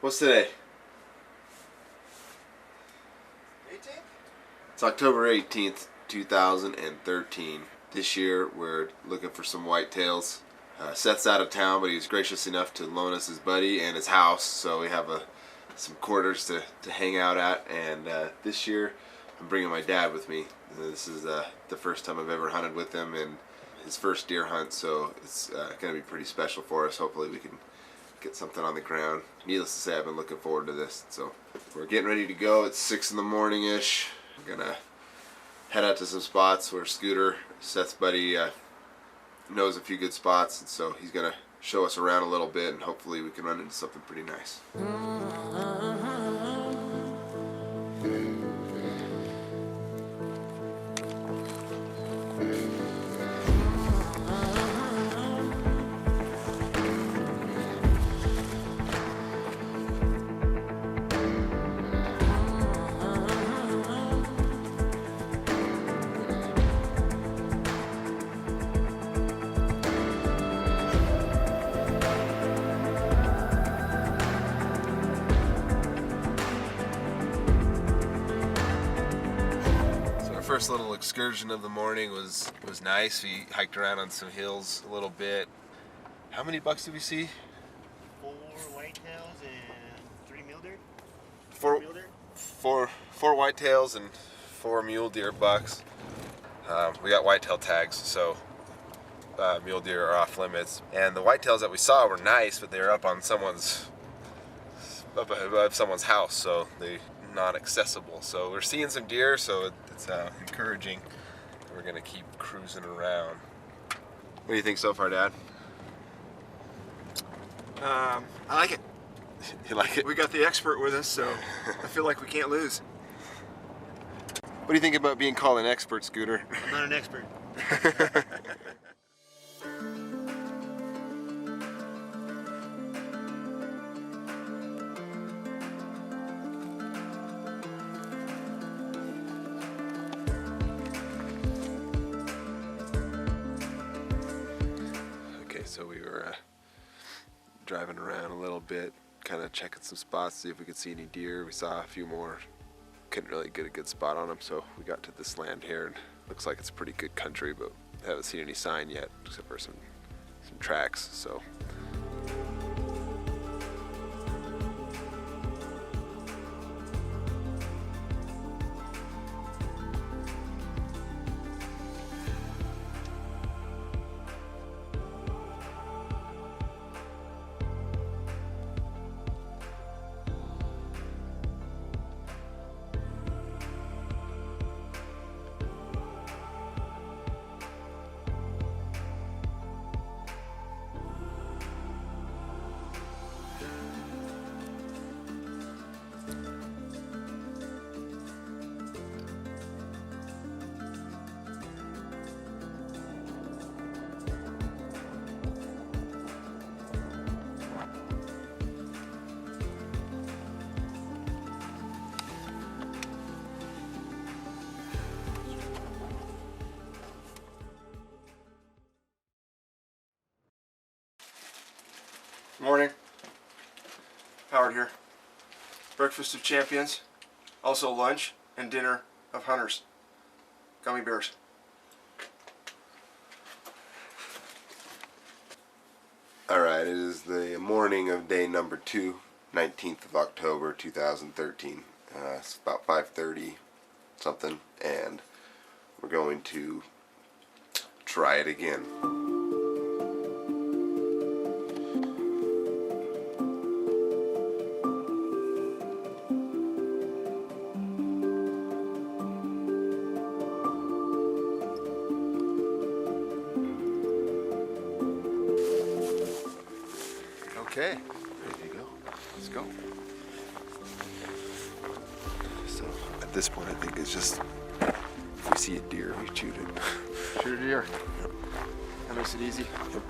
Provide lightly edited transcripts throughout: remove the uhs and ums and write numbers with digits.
What's today? 18th? It's October 18th, 2013. This year we're looking for some whitetails. Seth's out of town, but he was gracious enough to loan us his buddy and his house, so we have some quarters to hang out at. And this year I'm bringing my dad with me. This is the first time I've ever hunted with him and his first deer hunt, so it's going to be pretty special for us. Hopefully we can get something on the ground. Needless to say, I've been looking forward to this. So we're getting ready to go. It's 6 in the morning-ish. We're gonna head out to some spots where Scooter, Seth's buddy, knows a few good spots, and so he's gonna show us around a little bit, and hopefully we can run into something pretty nice. First little excursion of the morning was nice. We hiked around on some hills a little bit. How many bucks did we see? 4 whitetails and 3 mule deer. Four whitetails and 4 mule deer bucks. We got whitetail tags, so mule deer are off limits. And the whitetails that we saw were nice, but they were up above someone's house, so they're not accessible. So we're seeing some deer, so it's encouraging. We're gonna keep cruising around. What do you think so far, Dad? I like it. You like it? We got the expert with us, so I feel like we can't lose. What do you think about being called an expert, Scooter? I'm not an expert. So we were driving around a little bit, kind of checking some spots, see if we could see any deer. We saw a few more. Couldn't really get a good spot on them, so we got to this land here, and looks like it's pretty good country, but haven't seen any sign yet, except for some tracks. So. Morning. Howard here. Breakfast of champions, also lunch and dinner of hunters. Gummy bears. Alright, it is the morning of day number 2, 19th of October 2013. It's about 5:30 something, and we're going to try it again. Okay, ready to go. Let's go. So at this point, I think it's just if we see a deer, we shoot it. Shoot a deer. Yep. That makes it easy. Yep.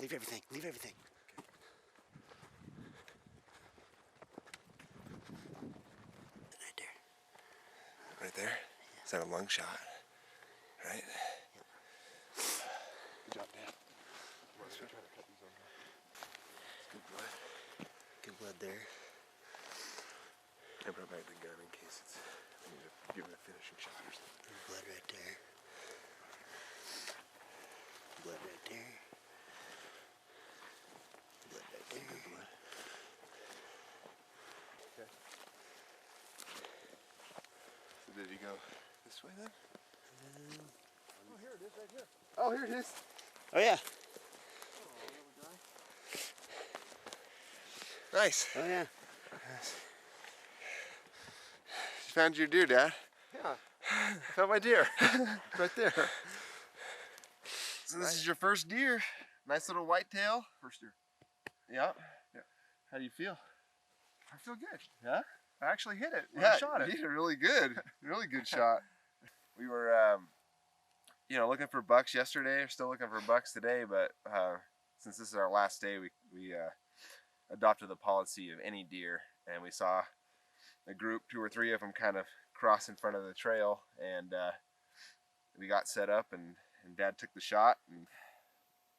Leave everything. Leave everything. Right there. Right there? Is that a lung shot? Right? Good job, Dan. Good blood. Good blood there. I brought back the gun in case it's. I need to give it a finishing shot or something. Good blood right there. Blood right there. Blood right there. Good blood. Okay. So did you go this way then? Oh, here it is, right here. Oh, here it is. Oh yeah. Nice. Oh yeah. You found your deer, Dad. Yeah. I found my deer. Right there. So this is your first deer. Nice little whitetail. First deer. Yeah. Yeah. How do you feel? I feel good. Yeah? I actually hit it when Yeah, I shot it. you did a really good. Really good shot. We were, looking for bucks yesterday. We're still looking for bucks today, but since this is our last day, we adopted the policy of any deer, and we saw a group, 2 or 3 of them, kind of cross in front of the trail, and we got set up, and Dad took the shot. And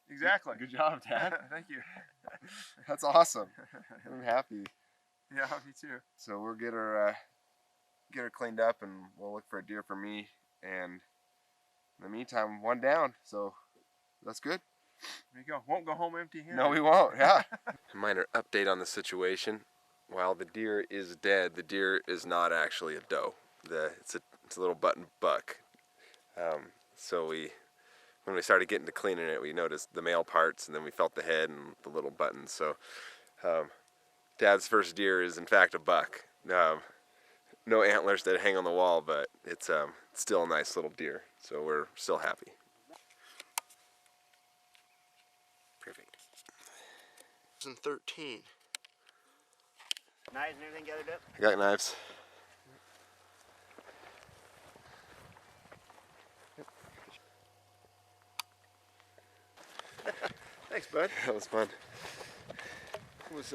Exactly. good job, Dad. Thank you. That's awesome. I'm happy. Yeah, me too. So we'll get her cleaned up, and we'll look for a deer for me. And in the meantime, 1 down. So that's good. There you go. Won't go home empty-handed. No, we won't. Yeah. A minor update on the situation. While the deer is dead, the deer is not actually a doe. It's a little button buck. So when we started getting to cleaning it, we noticed the male parts, and then we felt the head and the little buttons. So Dad's first deer is in fact a buck. No antlers that hang on the wall, but it's still a nice little deer. So we're still happy. Perfect. 2013. Knives and everything gathered up? I got knives. Thanks, bud. That was fun. It was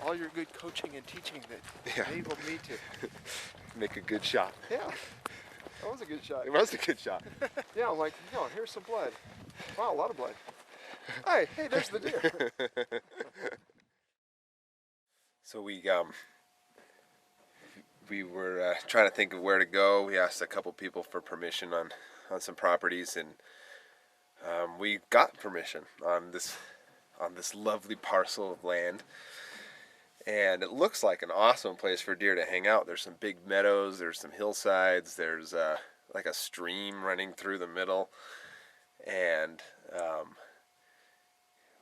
all your good coaching and teaching that Yeah. enabled me to. Make a good shot. Yeah, that was a good shot. It was a good shot. Yeah, I'm like, no, here's some blood. Wow, a lot of blood. Hey, there's the deer. So we were trying to think of where to go. We asked a couple people for permission on some properties, and we got permission on this lovely parcel of land. And it looks like an awesome place for deer to hang out. There's some big meadows, there's some hillsides, there's like a stream running through the middle, and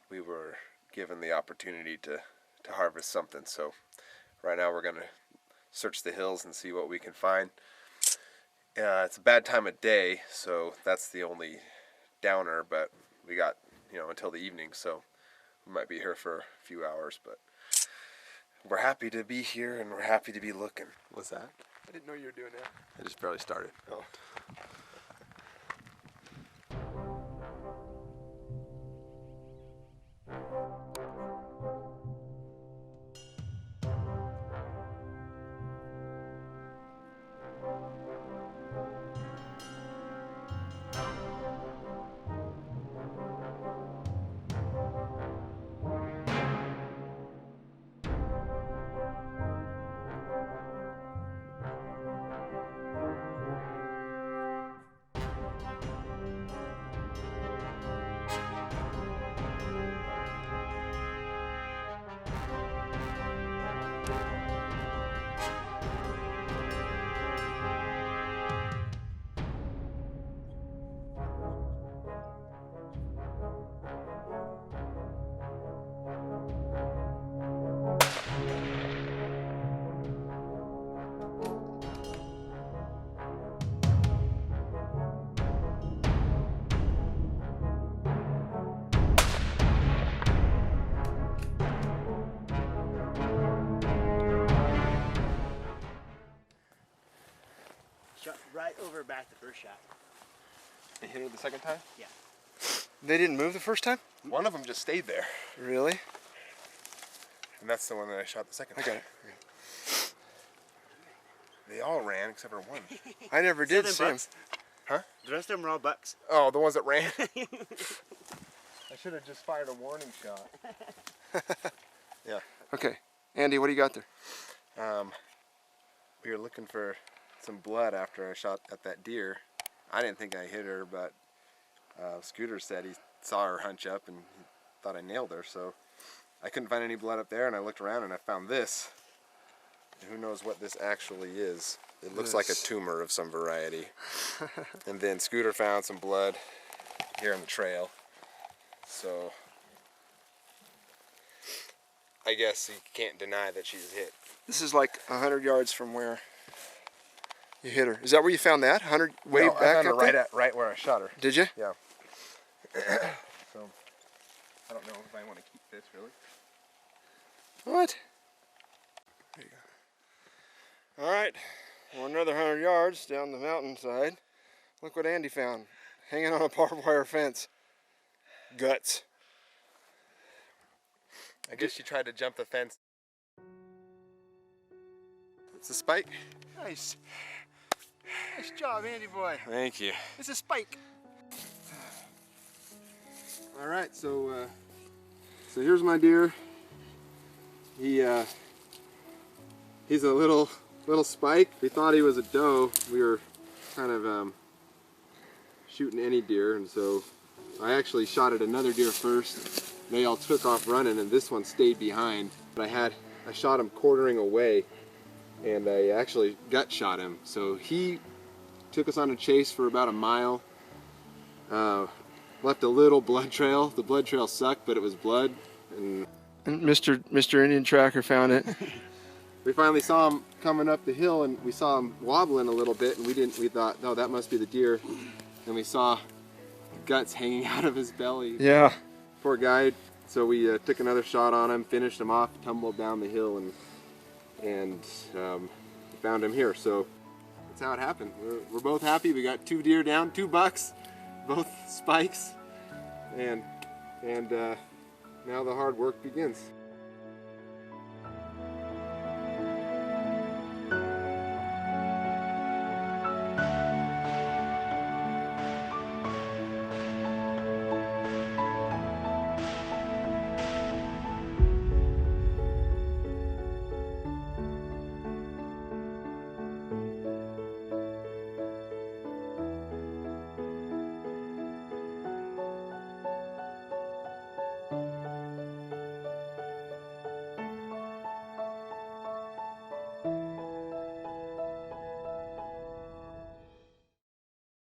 we were given the opportunity to harvest something. So right now we're going to search the hills and see what we can find. It's a bad time of day, so that's the only downer, but we got until the evening, so we might be here for a few hours, but we're happy to be here and we're happy to be looking. What's that? I didn't know you were doing that. I just barely started. Oh. Shot right over back the first shot. You hit her the second time? Yeah. They didn't move the first time? One of them just stayed there. Really? And that's the one that I shot the second I time. got it. They all ran except for one. I never did them see him. bucks. Huh? The rest of them are all bucks. Oh, the ones that ran? I should have just fired a warning shot. Yeah. Okay. Andy, what do you got there? We were looking for some blood after I shot at that deer. I didn't think I hit her, but Scooter said he saw her hunch up and he thought I nailed her. So I couldn't find any blood up there, and I looked around and I found this. And who knows what this actually is. It looks like a tumor of some variety. And then Scooter found some blood here on the trail. So I guess you can't deny that she's hit. This is like 100 yards from where you hit her. Is that where you found that? 100 way No, back I found her up there? right where I shot her. Did you? Yeah. So I don't know if I want to keep this really. What? There you go. All right, well, another 100 yards down the mountainside. Look what Andy found, hanging on a barbed wire fence. Guts. I guess she tried to jump the fence. It's a spike. Nice. Nice job, Andy boy. Thank you. It's a spike. All right, so here's my deer. He's a little spike. We thought he was a doe. We were kind of shooting any deer, and so I actually shot at another deer first. They all took off running, and this one stayed behind. But I shot him quartering away, and I actually gut shot him. So he took us on a chase for about a mile. Left a little blood trail. The blood trail sucked, but it was blood. And Mr. Indian Tracker found it. we finally saw him coming up the hill, and we saw him wobbling a little bit, and we thought, no, that must be the deer. And we saw guts hanging out of his belly. Yeah. Poor guy. So we took another shot on him, finished him off, tumbled down the hill, and found him here. So that's how it happened. We're both happy. We got 2 deer down, 2 bucks, both spikes, and now the hard work begins.